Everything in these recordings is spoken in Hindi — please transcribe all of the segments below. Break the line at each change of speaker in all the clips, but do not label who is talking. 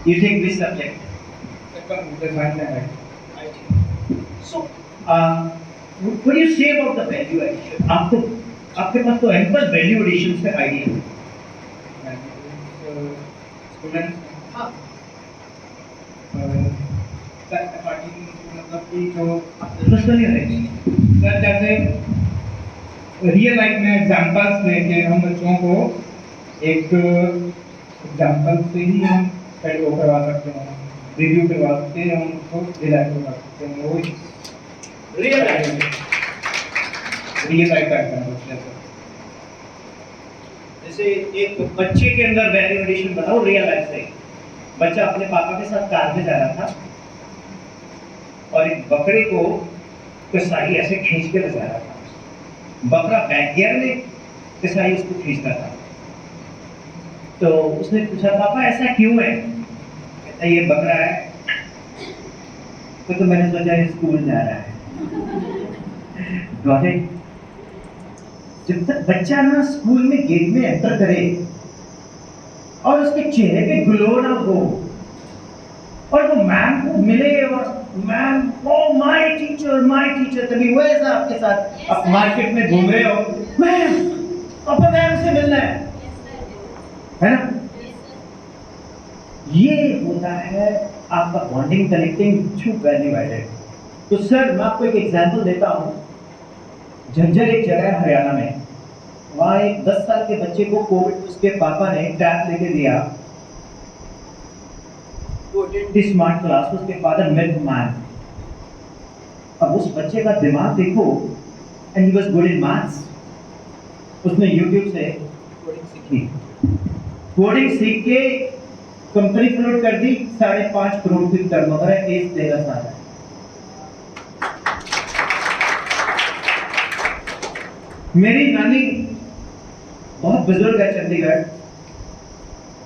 You take which subject?
Computer science and IT.
So, what do you say about the value addition? आपके पास तो ample value additions का idea है.
स्टूडेंट्स
हाँ.
मतलब कि जो
नहीं रहेगी.
सर जैसे रियल लाइफ में एग्जांपल्स लेके हम बच्चों को एक एग्जांपल से ही हम वो करवा सकते हैं, रिव्यू करवा सकते हैं, हम उसको रिलैक्स करवा सकते हैं. वो
रियल लाइफ
का एग्जांपल है.
जैसे एक बच्चे के अंदर वैल्यू एडिशन बताओ रियल लाइफ से. बच्चा अपने पापा के साथ कार में जा रहा था और एक बकरे को कसाई ऐसे खींच के ले जा रहा था. बकरा बैक गियर में, कसाई उसको खींचता था. तो उसने पूछा पापा ऐसा क्यों है? कहता ये बकरा है. तो मैंने सोचा ये स्कूल जा रहा है. जब तक बच्चा ना स्कूल में गेट में एंटर करे और उसके चेहरे पे ग्लो ना हो और वो मैम को मिले और मैम ओ माय टीचर तभी वो ऐसा आपके साथ आप मार्केट में घूम रहे हो, मैम पापा मैम से मिलना है ना. ये होता है आपका bonding connecting through value added. तो सर मैं आपको एक एग्जांपल देता हूँ. झज्जर एक जगह है हरियाणा में, वहाँ एक 10 साल के बच्चे को कोविड उसके पापा ने टैब लेके दिया. स्मार्ट क्लास, उसके फादर मिल्क मैन. अब उस बच्चे का दिमाग देखो, and he was good in maths. उसने यूट्यूब से कोडिंग सीखी. कोडिंग सीख के कंपनी फ्लोट कर दी. 5.5 करोड़ की टर्नओवर है. एज 13 साल है. मेरी नानी बहुत बुजुर्ग है चंडीगढ़.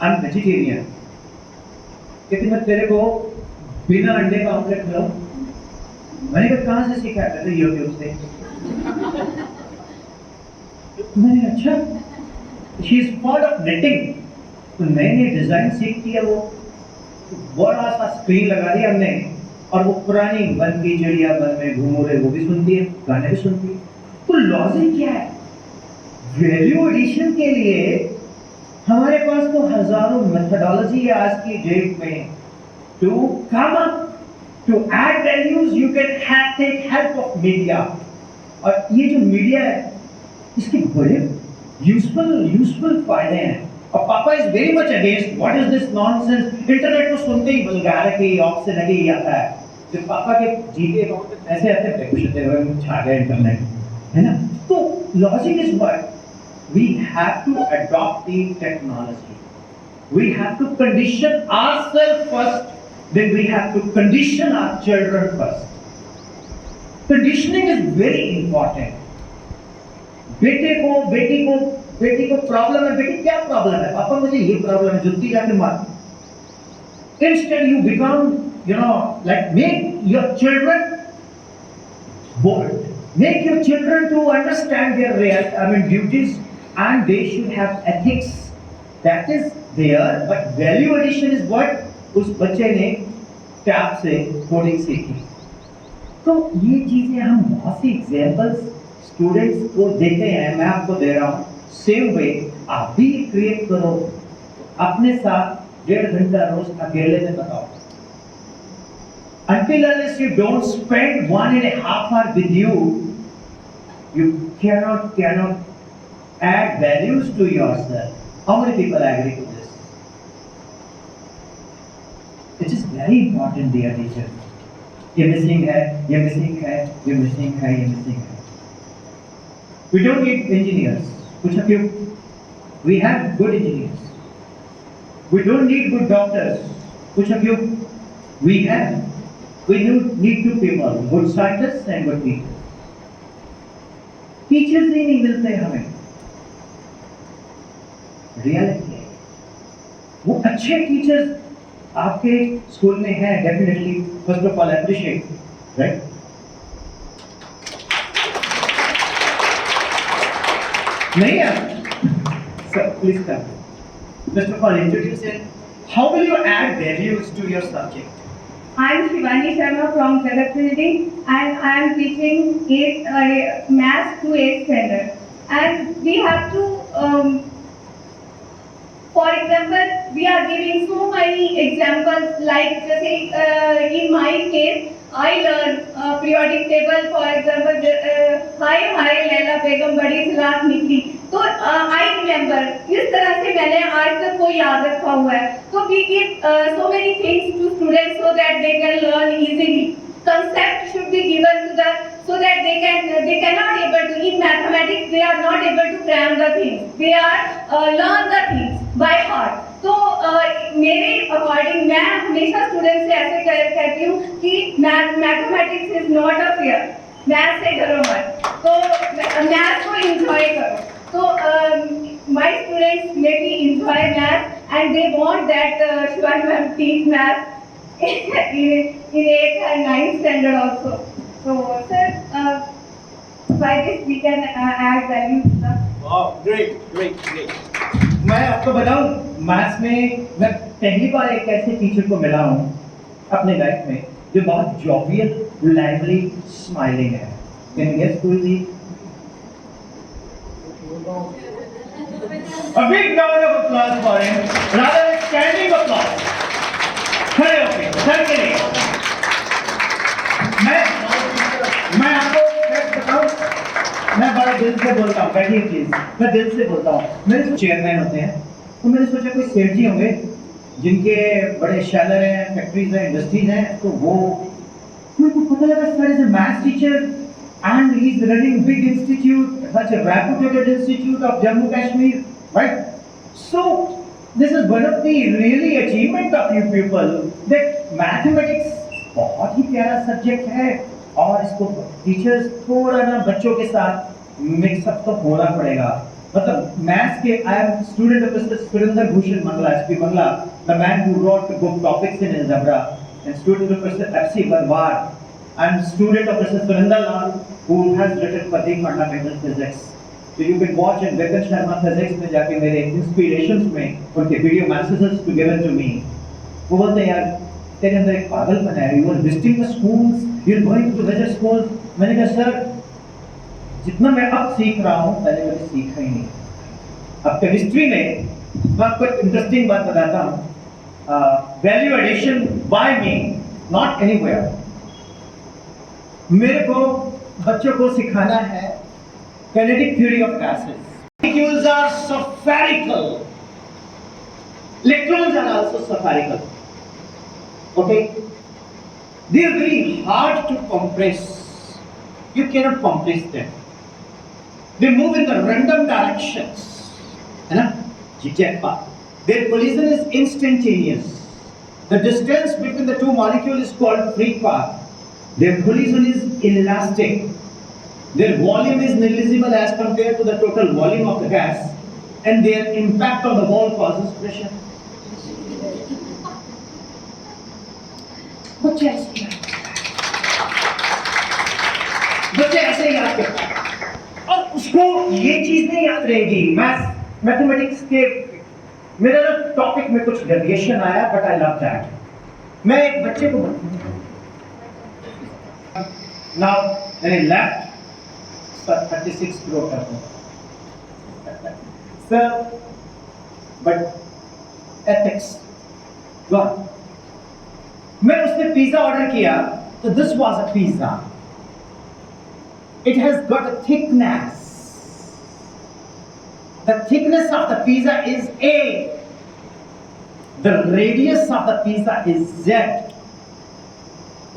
I am vegetarian. कहती मैं तेरे को बिना अंडे का ऑमलेट खिलाऊं. मैंने कहा कहाँ से सीखा? कहते यूट्यूब से. मैंने अच्छा. She is fond of knitting. तो नई नई डिजाइन सीखती है वो. बड़ा सा स्क्रीन लगा दिया हमने और वो पुरानी बन की चिड़िया बन में घूमो रे वो भी सुनती है, गाने भी सुनती है. तो लॉजिक क्या है? वैल्यू एडिशन के लिए हमारे पास तो हजारों मेथोडोलॉजी है आज की डेट में. To come up to add values you can take help of media. और ये जो मीडिया है इसके बड़े यूजफुल फायदे हैं. और पापा is very much against. What is this nonsense? Internet को सुनते ही वल्गैरिटी ऑब्ससेनिटी आता है. जब पापा के जीपे अकाउंट में पैसे आते हैं कुछ हुए छा गए इंटरनेट, है ना. तो logic is what we have to adopt the technology. We have to condition ourselves first, then we have to condition our children first. Conditioning is very important. बेटी को प्रॉब्लम है. बेटी क्या प्रॉब्लम है? पापा मुझे ये प्रॉब्लम है. जुत्ती जाके मार. Instead you become, like make your children bold. Make your children to understand their duties. And they should have ethics. That is there, but value addition is what उस बच्चे ने टैब से कोडिंग सीखी. तो ये चीजें हम बहुत सी एग्जांपल्स स्टूडेंट्स को देते हैं. मैं आपको दे रहा हूँ. सेम वे आप भी क्रिएट करो. अपने साथ 1.5 घंटा रोज अकेले में बताओ. Until unless you don't spend 1.5 hours with you, you cannot add values to yourself. How many people agree to this? It is very important, dear teacher. ये missing है. We don't need engineers. कुछ of you, we have good engineers. We don't need good doctors. कुछ of you, we need two people, good scientists and good teachers. Teachers ही नहीं मिलते हमें. रियलिटी है. वो अच्छे टीचर्स आपके स्कूल में हैं. Definitely first of all appreciate, right. नहीं है सर, प्लीज कर. First of all introduce how will you add values to your subject?
I am Shivani Sharma from Jagatpuri and I am teaching maths to 8th standard. And we have to, for example, we are giving so many examples like in my case, I learn periodic table, for example, हाय हाय लैला बेगम बड़ी सलाह निकली, तो I remember इस तरह से मैंने आज तक वो याद रखा हुआ है. So we give so many things to students so that they can learn easily. Concept should be given to the so that they cannot able to in mathematics they are not able to cram the things. They are learn the things by heart. तो मेरे अकॉर्डिंग मैं हमेशा स्टूडेंट से ऐसे कहती हूँ कि mathematics is not a fair. Math से डरो मत, तो मैथ को एंजॉय करो. तो my students make me enjoy math and they want that Shivani ma'am teach math in 8th and 9th standard also. So sir, by this we can add value to the.
Wow, great.
मैं आपको बताऊं, मैथ्स में मैं पहली बार एक ऐसे टीचर को मिला हूं अपने लाइफ में जो बहुत जॉवियल, लाइवली, स्माइलिंग है. Can you guess who is he? A big round of applause for him. Rather a standing applause. खड़े होके सर के लिए. मैं आपको फैक्ट बताऊं, मैं बड़ा दिल से बोलता हूँ. बैठिए प्लीज. मैं दिल से बोलता हूँ. मेरे चेयरमैन होते हैं, तो मैंने सोचा कोई सेठ जी होंगे जिनके बड़े शैलर हैं, फैक्ट्रीज हैं, इंडस्ट्रीज हैं, तो वो मेरे को पता लगा sir is a maths teacher and he is running big institute, such a reputed institute of Jammu Kashmir, right? So this is one of the really achievement of you people that mathematics बहुत ही प्यारा सब्जेक्ट है और इसको टीचर्स थोड़ा ना बच्चों के साथ मिक्सअप तो होना पड़ेगा. मतलब मैथ्स के I am student of mister Surendra Bhushan Mangla, SP Mangla, the man who wrote the book topics in algebra, and student of mister FC Balwar, and student of mister Surendra Lal who has written for the fundamental physics. So you can watch in Vikas Sharma Physics में जाके मेरे इंस्पिरेशंस में उनके video messages to given to me. वो बोलते हैं यार तेरे अंदर एक पागलपन है, you are visiting the schools, you are going to visit schools. मैंने कहा सर जितना मैं अब सीख रहा हूँ पहले कभी सीखा ही नहीं. अब केमिस्ट्री में मैं आपको एक इंटरेस्टिंग बात बताता हूँ. Value addition by me, not anywhere. मेरे को बच्चों को सिखाना है kinetic theory of gases. Molecules are spherical. Electrons are also spherical. Okay? They are very hard to compress. You cannot compress them. They move in the random directions. है ना? Zigzag path. Their collision is instantaneous. The distance between the two molecules is called free path. Their collision is inelastic. Their volume is negligible as compared to the total volume of the gas, and their impact on the wall causes pressure. बच्चे ऐसे याद करते हैं और उसको ये चीज नहीं याद रहेगी. मैथमेटिक्स के मेरा ना टॉपिक में कुछ डेविएशन आया, बट आई लव दैट. मैं एक बच्चे को नाउ मैंने लेफ्ट 36 ग्रो करते हैं सर, बट एथिक्स वन. मैं उसने पिज्जा ऑर्डर किया तो this was a pizza. It has got a thickness. The thickness of the pizza is A. The radius of the pizza is Z.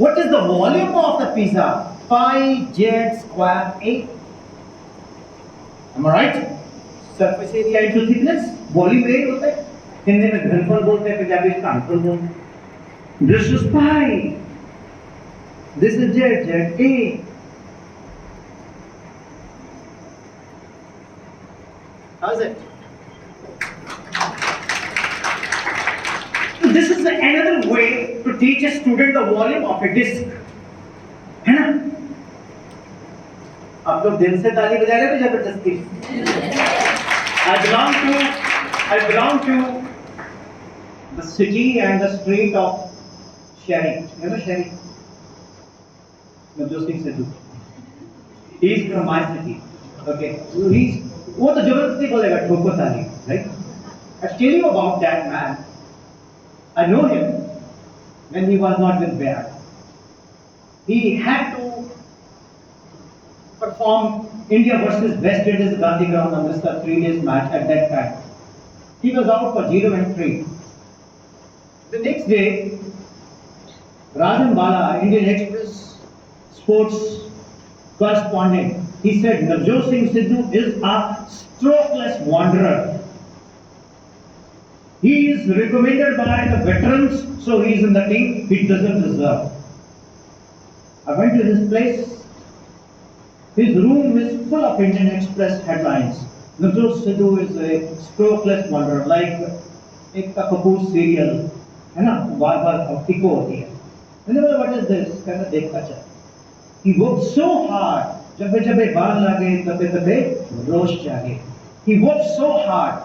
What is the volume of the pizza? Pi Z square A. Am I right? Surface area into thickness. Volume A होता है. हिंदी में घनफल बोलते हैं, पंजाबी में घनफल बोलते हैं. This is pi. This is Z A. How's it? This is another way to teach a student the volume of a disc. है ना? आप लोग दिल से ताली बजा रहे हो जबरदस्ती? I belong to the city and the street of Sherry. You know Sherry? Navjot Singh Sidhu. He is from my city. Okay. So वो तो जबरदस्ती बोलेगा ठोको ताली, right? I tell you about that man. I know him when he was not with Bear. He had to perform India versus West Indies Gandhi Ground Amritsar 3 days match at that time. He was out for 0 and 3. The next day, Rajan Bala, Indian Express sports correspondent, he said Navjot Singh Sidhu is a strokeless wanderer. He is recommended by the veterans, so he is in the team he doesn't deserve. I went to his place. His room is full of Indian Express headlines. Navjot Sidhu is a strokeless wanderer, like एक कपूर सीरियल है ना, बार-बार पिको होती है. मैंने बोला what is this? कहना देखता चल. He worked so hard. जबे बाल लागे तबे रोश जागे. He worked so hard.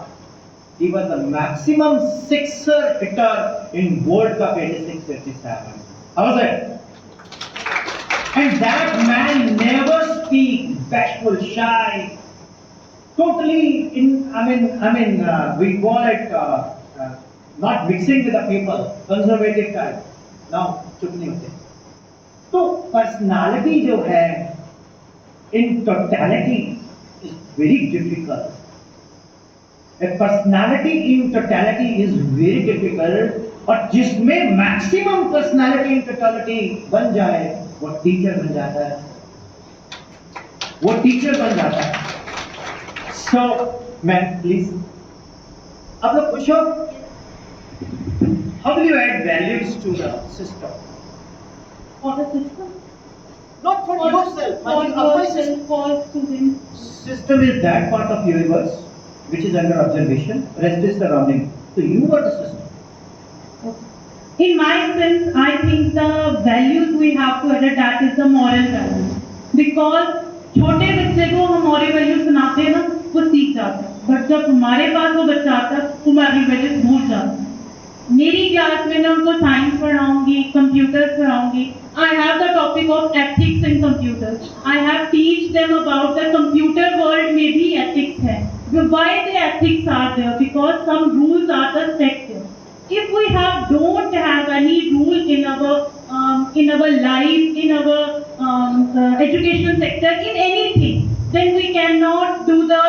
He was the maximum sixer hitter in World Cup 86-87. How was it? And that man never speak, bashful, shy, totally we call it not mixing with the people, conservative type. Now, चुप नहीं होते. तो personality जो है, in totality is very difficult. A personality in totality is very difficult. और जिसमें maximum personality in totality बन जाए, वो teacher बन जाता है. वो teacher बन जाता है. So, ma'am, please. आप लोग खुश हो? How will you add values to the system?
For the system?
Not for yourself.
For yourself, for students.
System is that part of universe which is under observation. Rest is surrounding. So you are the system.
In my sense, I think the values we have to adapt, that is the moral values. Because छोटे बच्चे को हम moral values सुनाते हैं ना, वो सीख जाता है. बट जब हमारे पास वो बच्चा आता है, वो moral values भूल जाता है. मेरी क्लास में मैं उनको साइंस पढ़ाऊंगी, कंप्यूटर्स पढ़ाऊंगी. I have the topic of ethics in computers. I have teach them about the computer world में भी ethics है. Why the ethics are there? Because some rules are the set there. If we don't have any rule in our life, in our education sector, in anything, then we cannot do the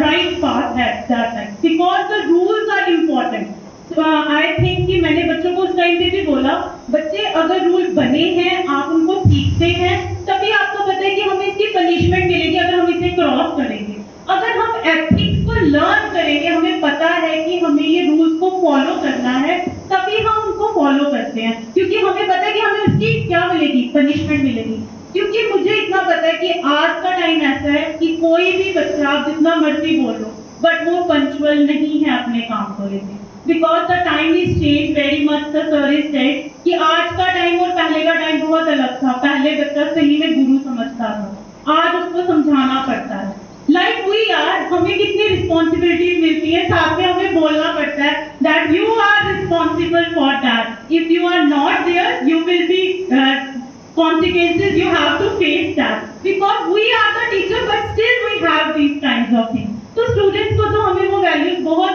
right path at that time. Because the rules are important. I think कि मैंने बच्चों को उस टाइम पे भी बोला, बच्चे अगर रूल बने हैं, आप उनको सीखते हैं, तभी आपको पता है कि हमें इसकी पनिशमेंट मिलेगी अगर हम इसे क्रॉस करेंगे. अगर हम एथिक्स को लर्न करेंगे, हमें पता है कि हमें ये रूल्स को फॉलो करना है, तभी हम उनको फॉलो करते हैं. क्योंकि हमें पता है कि हमें उसकी क्या मिलेगी, पनिशमेंट मिलेगी. क्योंकि मुझे इतना पता है कि आज का टाइम ऐसा है कि कोई भी बच्चा आप जितना मर्जी बोल लो, बट वो पंक्चुअल नहीं है अपने काम को लेकर. Because the time is changed very much. The sir is said कि आज का टाइम और पहले का टाइम बहुत अलग था. पहले बच्चा सही में गुरु समझता था, आज उसको समझाना पड़ता है. Like we are, हमें कितनी रिस्पॉन्सिबिलिटीज मिलती है, साथ में हमें बोलना पड़ता है that you are responsible for that. If you are not there, you will be consequences. You have to face that. Because we are the teacher, but still we have these kinds of things. तो स्टूडेंट्स को तो हमें वो वैल्यूज बहुत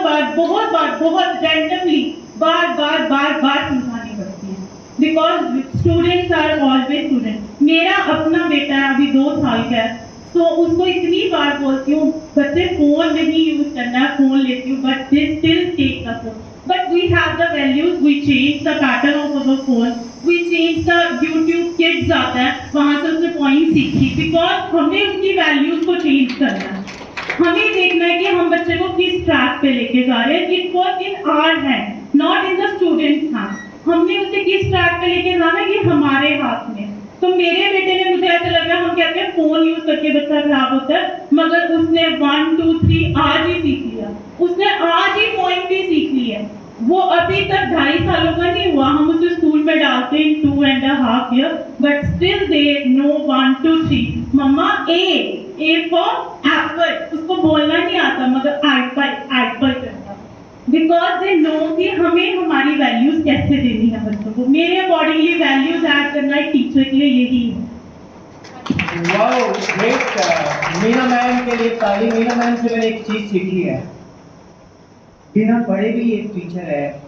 रैंडमली बार समझानी पड़ती है. Because students are always student. मेरा अपना बेटा अभी 2 साल का है, तो उसको इतनी बार बोलती हूँ बच्चे फोन नहीं यूज करना है, फोन लेती हूँ, but they still take the phone. But we have the values, we change the pattern of our phone, we change the YouTube Kids आता है, वहाँ से उसने पॉइंट सीखी. बिकॉज हमें उसकी वैल्यूज को चेंज करना है. हमें देखना है कि हम बच्चे को किस ट्रैक पे लेके जा रहे हैं. It was in our hand, not in the students hand. हमने उसे किस ट्रैक पे लेके जाना है, ये हमारे हाथ में. तो मेरे बेटे ने, मुझे ऐसा लग रहा है, हम कहते हैं फोन यूज करके बच्चा खराब होता है, मगर उसने 1 2 3 आज ही सीख लिया. उसने आज ही पॉइंट भी सीख लिया. वो अभी तक 2.5 सालों का नहीं हुआ, हम उसे स्कूल में डालते हैं 2.5 years, but still they know 1 2 3. मम्मा ए फॉर एप्पल, उसको बोलना नहीं आता, मगर एप्पल करता. बिकॉज दे नो कि हमें हमारी वैल्यूज कैसे देनी है बच्चों को। मेरे अकॉर्डिंगली वैल्यूज ऐड करना एक टीचर के लिए यही है।
Wow great. मीना मैम के लिए ताली। मीना मैम से मैंने एक चीज सीखी है, बिना पढ़े भी एक टीचर है,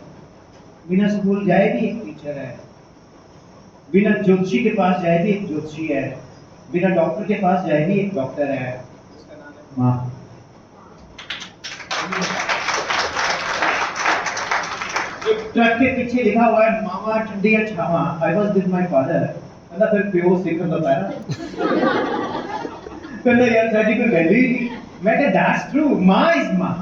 बिना स्कूल जाए भी एक टीचर है, बिना ज्योतिषी के पास जाए भी एक ज्योतिषी है, बिना डॉक्टर के पास जाए भी एक डॉक्टर है। उसका नाम है माँ। एक ट्रक के पीछे लिखा हुआ है मामा ठंडी या छावा। I was with my father. मतलब फिर प्योर सीखर बताया ना। कहता यार साडी कोई वैल्यू ही नहीं। मैं कहा दैट्स ट्रू, माँ इज माँ।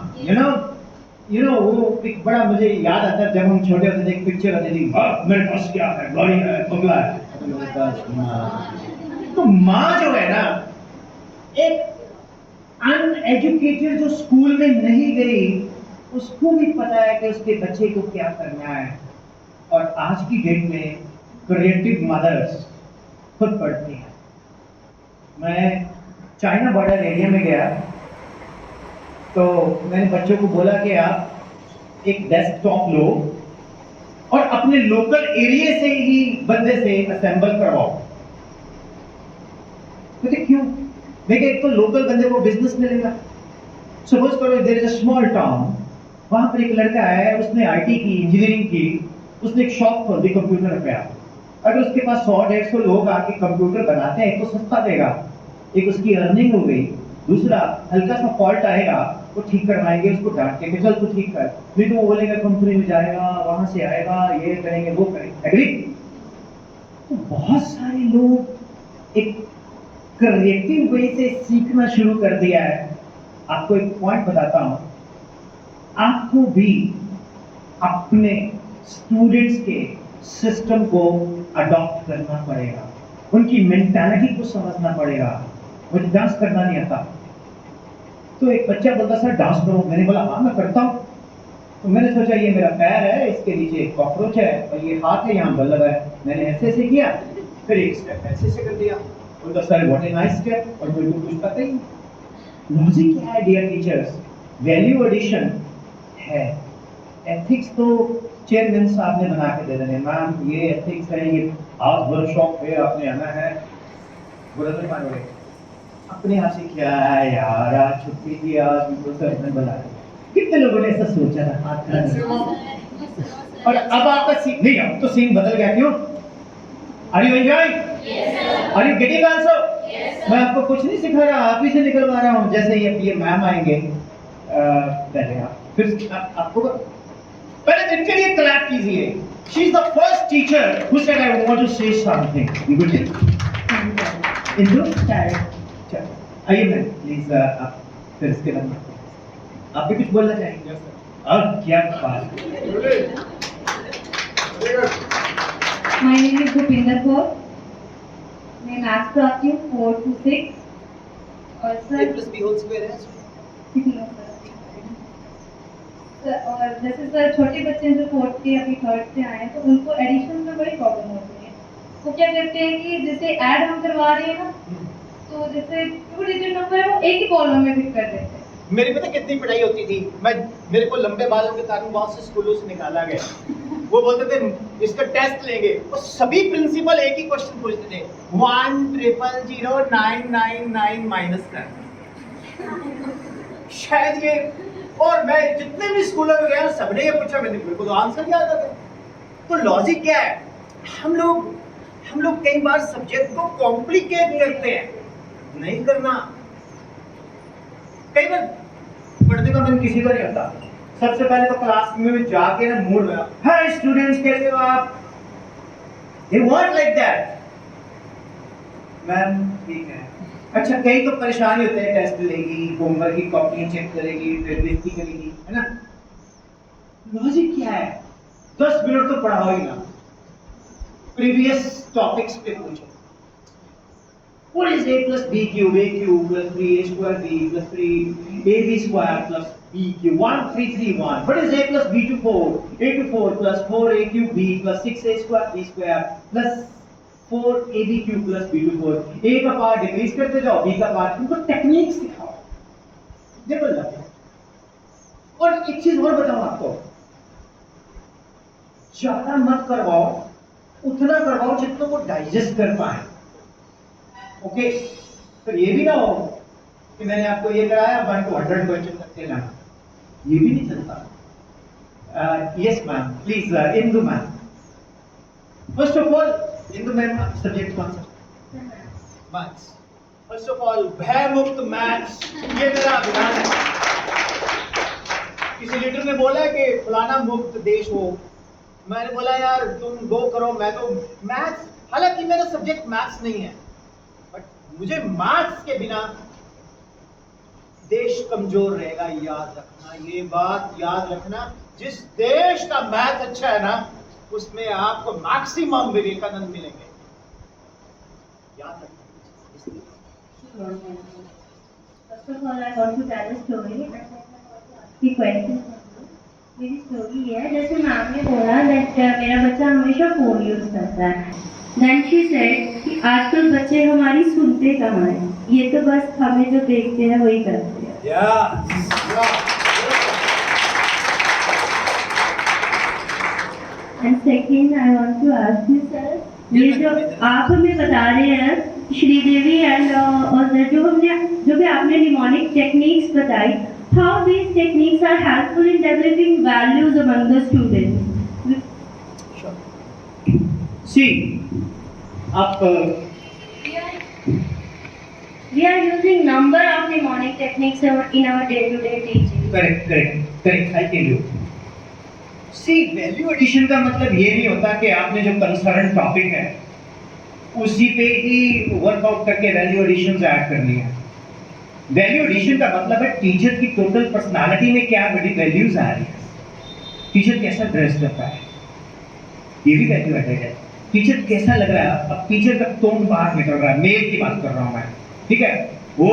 यू नो वो एक बड़ा मुझे याद आता है जब हम छोटे होते थे, एक पिक्चर आती थी, मेरे पास क्या है, गाड़ी है, बंगला है, तो मेरे पास माँ। तो माँ जो है ना, एक अनएजुकेटेड जो स्कूल में नहीं गई, उसको भी पता है कि उसके बच्चे को क्या करना है। और आज की डेट में क्रिएटिव मदर्स खुद पढ़ती हैं। मैं चाइना बॉर्डर एरिया में गया तो मैंने बच्चों को बोला कि आप एक डेस्कटॉप लो और अपने लोकल एरिया से ही बंदे से असेंबल करवाओ। तो क्यों? देखिए, एक तो लोकल बंदे को बिजनेस मिलेगा। सपोज करो there is a small town, वहां पर एक लड़का है, उसने आईटी की, इंजीनियरिंग की, उसने एक शॉप खोल दी कंप्यूटर रिपेयर। अगर उसके पास 100-150 लोग आके कंप्यूटर बनाते हैं तो सस्ता देगा, एक उसकी अर्निंग हो गई। दूसरा, हल्का सा फॉल्ट आएगा वो ठीक करवाएंगे, उसको डांट के चल तू ठीक कर, नहीं तो वो बोलेगा कंपनी में जाएगा, वहां से आएगा, ये करेंगे वो करेंगे। एग्री? तो बहुत सारे लोग एक क्रिएटिव वे से सीखना शुरू कर दिया है। आपको एक पॉइंट बताता हूं, आपको भी अपने स्टूडेंट्स के सिस्टम को अडॉप्ट करना पड़ेगा, उनकी मेंटालिटी को समझना पड़ेगा। मुझे डांस करना नहीं आता, तो एक बच्चा बोलता सर डांस करो, मैंने बोला हाँ मैं करता हूँ। तो मैंने सोचा ये मेरा पैर है, इसके नीचे एक कॉकरोच है और ये हाथ है, यहाँ बल्ब है, मैंने ऐसे ऐसे किया, फिर एक स्टेप ऐसे ऐसे कर दिया। बोलता sir what a nice step, और मुझे कुछ पता ही नहीं। लॉजिक क्या है डियर टीचर्स? वैल्यू एडिशन है। एथिक्स तो चेयरमैन साहब ने बना के दे देने, मैम ये एथिक्स है, ये आज वर्कशॉप पे आपने आना है, बोला तो मानोगे अपने आप से क्या है यार, आज छुट्टी थी, आज उनको सर ने बुलाया। कितने लोगों ने ऐसा सोचा था हाथ खड़ा। और अब आपका सीन नहीं, अब तो सीन बदल गया। क्यों? Are you enjoying? Are you getting also? मैं आपको कुछ नहीं सिखा रहा, आप ही से निकलवा रहा हूँ। जैसे ये मैम आएंगे पहले फिर आपको पहले इनके लिए क्लैप कीजिए। She is the first teacher who said I want to say something. You good? Indu आइए मैम प्लीज, आप फिर इसके बाद आप भी कुछ बोलना चाहेंगे? और क्या बात।
My name is Bhupinder Kaur. मैं मैथ्स पढ़ाती हूँ 4 to 6 और सर और जैसे सर छोटे बच्चे जो 4th के अभी 3rd से आए हैं तो उनको एडिशन में बड़ी प्रॉब्लम होती है। वो क्या करते हैं कि जैसे ऐड हम करवा रहे हैं ना, तो जैसे 2 डिजिट नंबर है वो एक ही कॉलम में फिट कर देते हैं।
मेरी पता कितनी पिटाई होती थी, मेरे को लंबे बालों के कारण बहुत से स्कूलों से निकाला गया। वो बोलते थे इसका टेस्ट लेंगे, और सभी प्रिंसिपल एक ही क्वेश्चन पूछते थे, 1000999 माइनस कर। शायद ये, और मैं जितने भी स्कूलों में गया सबने ये पूछा, मैंने मेरे को तो आंसर नहीं आता था। तो लॉजिक क्या है? हम लोग कई बार सब्जेक्ट को कॉम्प्लिकेट करते हैं, नहीं करना। कई बार पढ़ने का मन किसी को नहीं होता, सबसे पहले तो क्लास में जाके ना मूड बना, हाय स्टूडेंट्स कैसे हो आप? They want like that. Ma'am ठीक है। अच्छा, कई तो परेशानी होते हैं, टेस्ट लेगी, होमवर्क की कॉपी चेक करेगी, फिर बेइज्जती करेगी, है ना? लॉजिक क्या है? 10 मिनट तो पढ़ाओ ही ना, प्रीवियस टॉपिक्स पे पूछो। What is a plus b cube? A cube plus 3a square b plus 3ab square plus b cube. 1331. What is a plus b to 4? A to 4 plus 4a cube b plus 6a square b square plus 4ab cube plus b to 4. A का पार्ट डिक्रीज करते जाओ, b का पार्ट, उनको टेक्निक सिखाओ। देखो लगे। और एक चीज और बताऊं आपको, ज्यादा मत करवाओ, उतना करवाओ जितना वो डाइजेस्ट कर पाए। ओके, तो ये भी ना हो कि मैंने आपको ये कराया 1 to 100 क्वेश्चन करके लाना, ये भी नहीं चलता। Yes ma'am, please Indu ma'am. First of all Indu ma'am, subject कौन सा? मैथ्स। फर्स्ट ऑफ ऑल भय मुक्त मैथ्स, ये मेरा अभियान है। किसी लीडर ने बोला कि फलाना मुक्त देश हो, मैंने बोला यार तुम गो करो, मैं तो मैथ्स, हालांकि मेरा सब्जेक्ट मैथ्स नहीं है, बट मुझे मैथ्स के बिना देश कमजोर रहेगा। याद रखना, ये बात याद रखना, जिस देश का मैथ अच्छा है ना, उसमें आपको मैक्सिमम विवेकानंद मिलेंगे, याद रखना।
First of all, I want to tell a story. The question मेरी स्टोरी है, जैसे मैम ने बोला दैट मेरा बच्चा हमेशा फोन यूज करता है। देन शी सेड कि आजकल बच्चे हमारी सुनते कहाँ हैं, ये तो बस हमें जो देखते हैं वही करते हैं। And second I want to ask you sir, ये जो आप हमें बता रहे हैं श्रीदेवी एंड जो भी आपने निमोनिक टेक्निक्स बताई, how these techniques are helpful in developing values among the students?
See, आप
We are using number of mnemonic techniques in our day-to-day teaching.
correct, I tell you. See, value addition का मतलब ये नहीं होता कि आपने जो कंसर्न टॉपिक है उसी पे ही वर्कआउट करके वैल्यू एडिशन ऐड करनी है। वैल्यू एडिशन का मतलब है टीचर की टोटल पर्सनालिटी में क्या बड़ी वैल्यूज आ रही है, टीचर कैसा ड्रेस करता है, ये भी वैल्यू एडेड है। टीचर कैसा लग रहा है, अब टीचर का टोन बाहर निकल रहा है, मेल की बात कर रहा हूँ मैं, ठीक है, वो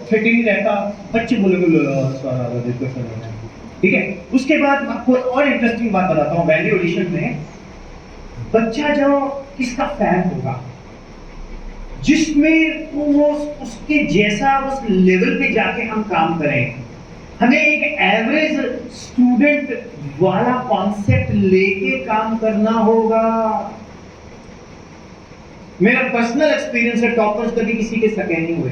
फिटिंग नहीं रहता, बच्चे बोलेंगे, ठीक है। उसके बाद आपको और इंटरेस्टिंग बात बताता हूँ, वैल्यू एडिशन में बच्चा जो किसका फैन होगा, जिसमें वो उसके जैसा उस लेवल पे जाके हम काम करें। हमें एक एवरेज स्टूडेंट वाला कॉन्सेप्ट लेके काम करना होगा। मेरा पर्सनल एक्सपीरियंस है, टॉपर्स कभी किसी के सके नहीं हुए।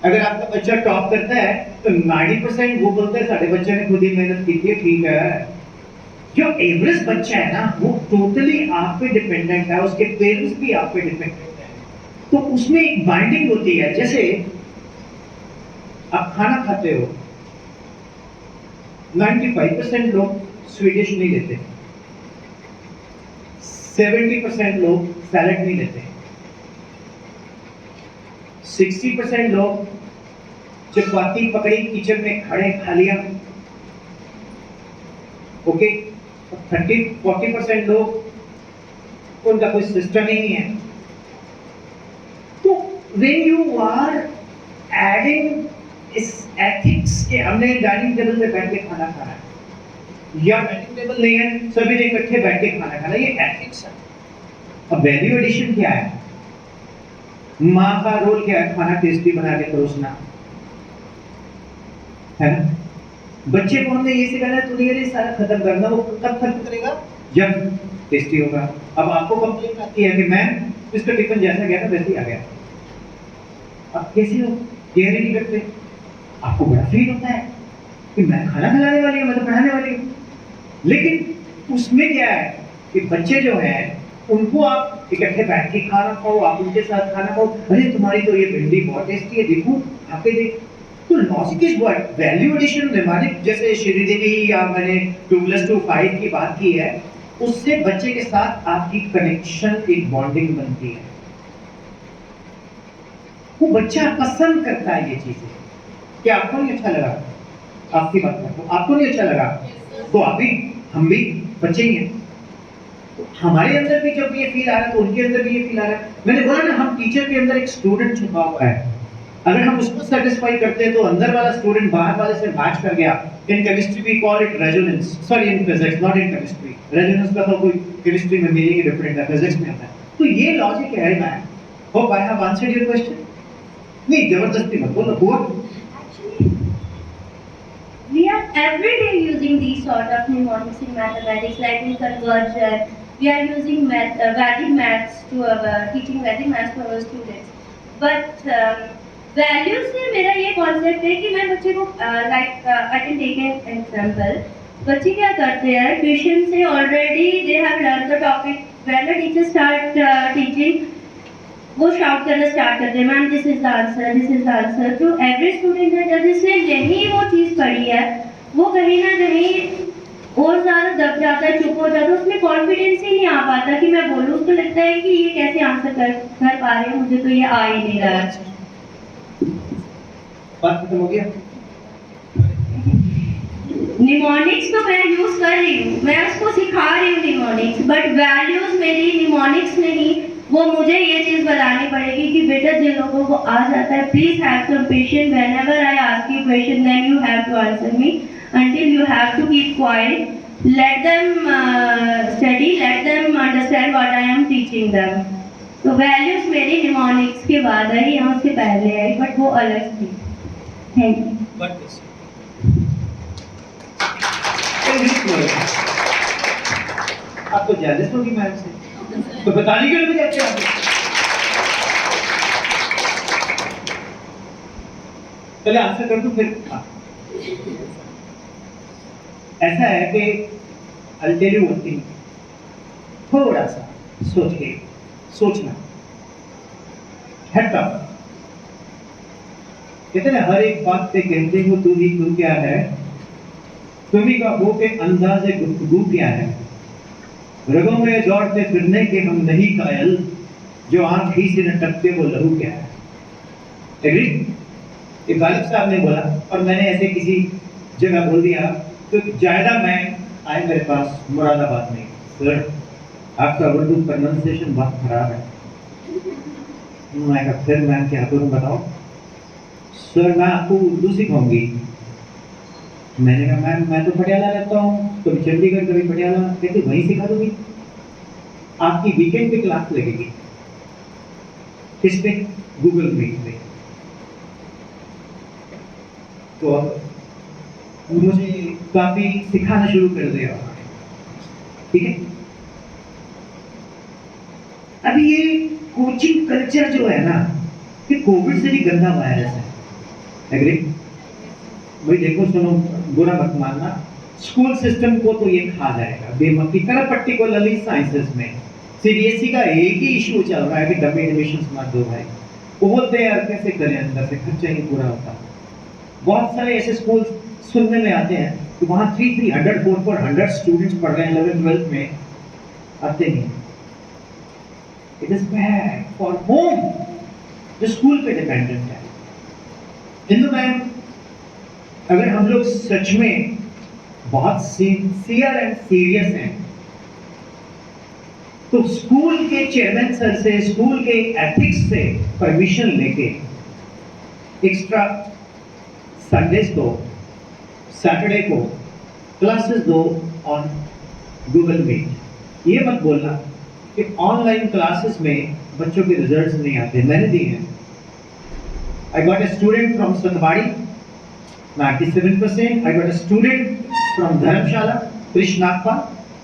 अगर आपका बच्चा टॉप करता है तो 90% वो बोलते हैं साढ़े बच्चे ने खुद ही मेहनत की थी, ठीक है। जो एवरेज बच्चा है ना, वो टोटली आप पे डिपेंडेंट है, उसके पेरेंट्स भी आप पे डिपेंडेंट है, तो उसमें एक बाइंडिंग होती है। जैसे आप खाना खाते हो, 95% लोग स्वीडिश नहीं लेते, 70% लोग सैलेड नहीं लेते, 60% लोग चपाती पकड़ी किचन में खड़े खा लिया, ओके। 30-40% लोग उनका कोई सिस्टम ही नहीं है। तो when you are adding इस ethics के, हमने डाइनिंग टेबल पे बैठ के खाना खाना है या डाइनिंग टेबल नहीं है, सभी ने इकट्ठे बैठ के खाना खाना, ये ethics है। अब वैल्यू एडिशन क्या है? माँ का रोल क्या है? खाना टेस्टी बना के परोसना, है ना। बच्चे को हमने ये सिखाना है, तूने ये सारा खत्म करना, वो कब खत्म करेगा? जब टेस्टी होगा। अब आपको कंप्लेंट आती है कि मैम इसका टिफिन जैसा गया था वैसे ही आ गया, अब कैसे हो? केयर नहीं करते। आपको बड़ा फील होता है कि मैं खाना खिलाने वाली हूँ, मैं तो पढ़ाने वाली हूँ, लेकिन उसमें क्या है कि बच्चे जो हैं उनको आप इकट्ठे बैठ के खाना खाओ, आप उनके साथ खाना खाओ, अरे तुम्हारी तो ये भिंडी बहुत टेस्टी है, देखो आके देख। तो logic is what? Value addition mnemonic, जैसे श्रीदेवी या मैंने 2+2=5 की बात की है, उससे बच्चे के साथ आपकी कनेक्शन, एक बॉन्डिंग बनती है। वो बच्चा पसंद करता है ये चीजें। क्या आपको नहीं अच्छा लगा? आपकी बात करता हूं, आपको नहीं अच्छा लगा तो आप भी, हम भी बच्चे ही हैं, तो हमारे अंदर भी जब ये फील आ रहा है तो उनके अंदर भी ये फील आ रहा है। मैंने बोला ना, हम टीचर के अंदर एक स्टूडेंट छुपा हुआ है, अगर हम उसको सेटिस्फाई करते हैं तो अंदर वाला स्टूडेंट बाहर वाले से मैच कर गया। In chemistry we call it resonance, sorry in physics, not in chemistry. Resonance का तो कोई केमिस्ट्री में मीनिंग डिफरेंट है, फिजिक्स में आता है। तो ये लॉजिक है ma'am. Hope I have answered your question. नहीं जबरदस्ती मत बोलो, हुआ
We are every day using these sort of mnemonics in mathematics, like in conversion. We are using Vedic maths to teaching Vedic maths to our students. But values से मेरा ये concept है कि मैं बच्चे को I can take an example. बच्चे क्या करते हैं ट्यूशन से already they have learned the topic. When the teacher start teaching, वो शाउट करना स्टार्ट करते हैं, ma'am this is the answer, this is the answer. तो एवरी स्टूडेंट है जब जिसने नहीं वो चीज़ पढ़ी है वो कहीं ना कहीं और ज़्यादा दब जाता है, चुप हो जाता है, उसमें कॉन्फिडेंस ही नहीं आ पाता कि मैं बोलूँ। उसको लगता है कि ये कैसे आंसर कर पा रहे हैं, मुझे तो ये आ ही नहीं रहा है।
बात खत्म हो गया।
निमोनिक्स तो मैं यूज़ कर रही हूँ, मैं उसको सिखा रही हूँ निमोनिक्स, बट वैल्यूज़ मेरी निमोनिक्स नहीं, वो मुझे ये चीज़ बतानी पड़ेगी कि बेटा जिन लोगों को आ जाता है please have some patience, whenever I ask you question then you have to answer me, until you have to keep quiet, let them study, let them understand what I am teaching them. तो वैल्यूज मेरी निमोनिक्स के बाद आई या उसके पहले आई, बट वो अलग थी। Thank you.
आप तो जेलस होगी मैम से, तो बताने के लिए भी जाते हैं। पहले आंसर कर दूं फिर ऐसा है कि I'll tell you one thing, थोड़ा सा सोचना है टफ। कहते ना हर एक बात पे कहते हो तू ही तू क्या है, तुम्ही का वो के अंदाज़े गुफ्तगू क्या है, रगों में दौड़ते फिरने के हम नहीं कायल, जो आंख ही से न टपके वो लहू क्या है। एग्री? ये गालिब साहब ने बोला और मैंने ऐसे किसी जगह बोल दिया तो जायदा मैन आए मेरे पास मुरादाबाद में, सर आपका उर्दू प्रोनाउंसिएशन बहुत खराब है। मैं कहा फिर मैं क्या करूं बताओ। सर मैं आपको उर्दू सिखाऊंगी। मैंने कहा मैम मैं तो पटियाला रहता हूँ, कभी चंडीगढ़ कभी पटियाला, कहते वहीं सिखा दूंगी। आपकी वीकेंड पे क्लास लगेगी, किस पे? गूगल मीट पे। तो मुझे काफी सिखाना शुरू कर दिया, ठीक है। अभी ये कोचिंग कल्चर जो है ना, ये कोविड से भी गंदा वायरस है। एग्री? भाई देखो सुनो, बुरा मत मानना, स्कूल सिस्टम को तो ये खा जाएगा बेमकी तरह, पर्टिकुलरली साइंसेस में सीबीएसई का एक ही इशू चल रहा है कि डबल एडमिशन मत दो भाई। वो बोलते हैं यार कैसे करें, अंदर से खर्चा ही पूरा होता। बहुत सारे ऐसे स्कूल सुनने में आते हैं कि वहाँ 300 400 स्टूडेंट्स पढ़ रहे हैं 11th-12th में, आते नहीं। It is bad for home जो स्कूल पे डिपेंडेंट है। हिंदू मैम, अगर हम लोग सच में बहुत सिंसियर एंड सीरियस हैं तो स्कूल के चेयरमैन सर से, स्कूल के एथिक्स से परमिशन लेके एक्स्ट्रा संडेज को, सैटरडे को क्लासेस दो ऑन गूगल मीट। ये मत बोलना कि ऑनलाइन क्लासेस में बच्चों के रिजल्ट्स नहीं आते, मैंने दिए हैं। I got a student from Satwadi 97%, I got a student from Dharamshala, Krishnappa,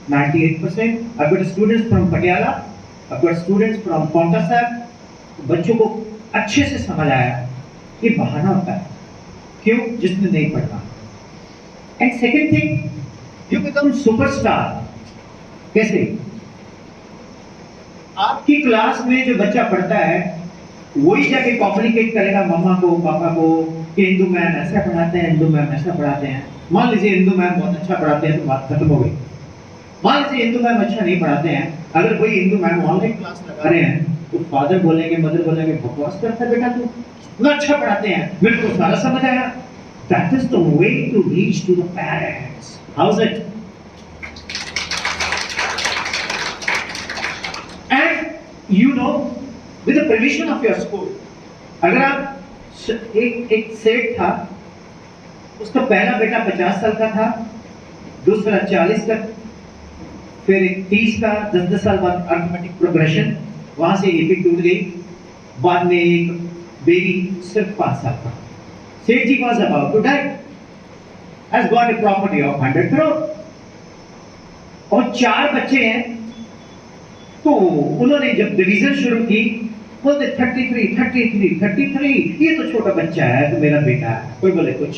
98%, I got a students from Patiala, I got students from Paonta Sahib। बच्चों को अच्छे से समझ आया कि बहाना होता है, क्यों? जिसने नहीं पढ़ना। And second thing, you become superstar. कैसे? आपकी क्लास में जो बच्चा पढ़ता है वही जाके कम्युनिकेट करेगा मम्मा को, पापा को कि हिंदू मैम ऐसा पढ़ाते हैं, हिंदू मैम ऐसा पढ़ाते हैं। मान लीजिए हिंदू मैम बहुत अच्छा पढ़ाते हैं तो बात खत्म हो गई। मान लीजिए हिंदू मैम अच्छा नहीं पढ़ाते हैं, अगर कोई हिंदू मैम ऑनलाइन क्लास लगा रहे हैं तो फादर बोलेंगे, मदर बोलेंगे बकवास करता है बेटा तू, इतना अच्छा पढ़ाते हैं, मेरे को सारा समझ आया। That is the way to reach to the parents. How is it? And you know, with the permission of your school, अगर आप एक सेठ था, उसका पहला बेटा 50 साल का था, दूसरा 40 का, फिर एक 30 का, 10 साल बाद अर्थमेटिक प्रोग्रेशन, वहां से एपी टूट गई, बाद में एक बेबी सिर्फ 5 साल का। Seth ji was about to die. has got a property of 100 crore. और 4 बच्चे हैं, तो उन्होंने जब डिवीजन शुरू की, बोलते 33, 33, 33, ये तो छोटा बच्चा है, तो मेरा बेटा है। कोई बोले कुछ,